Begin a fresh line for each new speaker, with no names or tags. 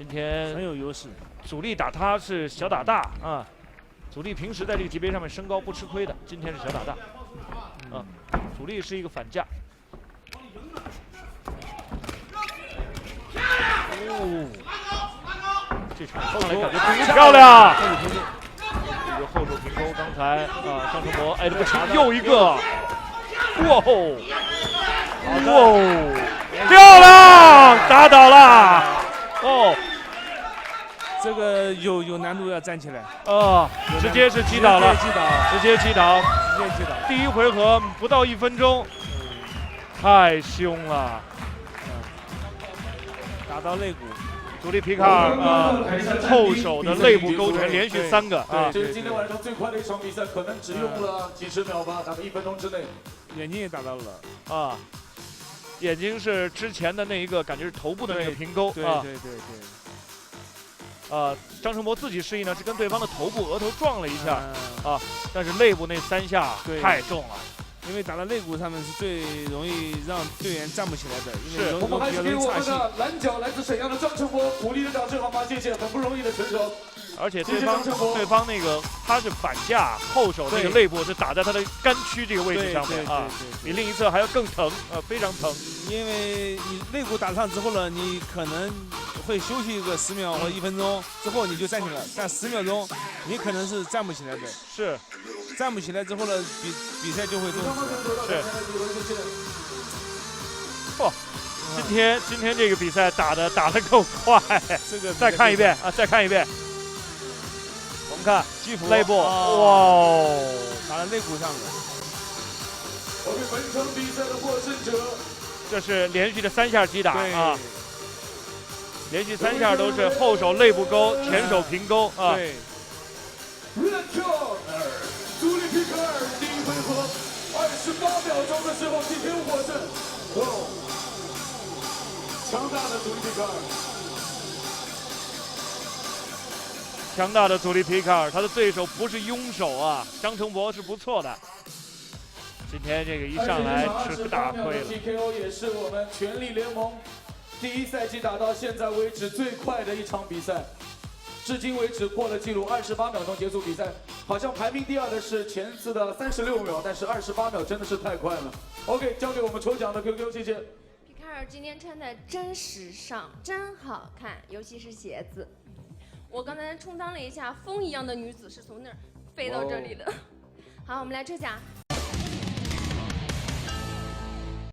今天
很有优势。
主力打他是小打大啊，主力平时在这个级别上面身高不吃亏的，今天是小打大，啊，主力是一个反架。哦，这场上来感觉不漂亮，这个后手平勾，刚才啊张成博挨得不轻，又一个，哇吼，哇，漂亮，打倒了，哦。
这个有难度，要站起来。
直接是击倒了，直接击倒。第一回合不到1分钟，太凶了。
打到肋骨，
主力皮卡尔后手的肋部勾拳连续3个啊！
这是今天晚上最快的一场比赛，可能只用了几十秒吧，大概1分钟之内。
眼睛也打到了
啊，眼睛是之前的那一个，感觉是头部的那个平勾啊。
对。
张成博自己示意呢是跟对方的头部、额头撞了一下啊，但是肋部那3下太重了，
因为打到肋骨上面是最容易让队员站不起来的，因为
我们还是给我们的蓝角来自沈阳的张成博鼓励的掌声好吗？谢谢，很不容易的选手。
而且对方那个他是反架，后手那个肋部是打在他的肝区这个位置上面啊，比另一侧还要更疼非常疼。
因为你肋骨打上之后呢，你可能会休息个10秒或1分钟之后你就站起来了，但10秒钟你可能是站不起来的。
是，
站不起来之后呢，比赛就会终止。
是。嚯！今天这个比赛打得够快，
这个
再看一遍啊，再看一遍。我们看肋部，
哇，打在肋骨上了。
OK， 本场比赛的获胜者，
这是连续的3下击打啊，连续3下都是后手肋部勾，前手平勾啊。
对。
主力皮卡尔第一回合28秒钟的时候今天获胜，哇，强大的主力皮卡尔。
强大的主力皮卡尔，他的对手不是庸手啊，张成博是不错的。今天这个一上来吃大亏了。
TKO 也是我们全力联盟第一赛季打到现在为止最快的一场比赛，至今为止破了纪录，28秒钟结束比赛。好像排名第2的是前次的36秒，但是28秒真的是太快了。OK， 交给我们抽奖的 QQ， 谢谢。
皮卡尔今天穿的真时尚，真好看，尤其是鞋子。我刚才充当了一下风一样的女子，是从那儿飞到这里的。好，我们来抽奖。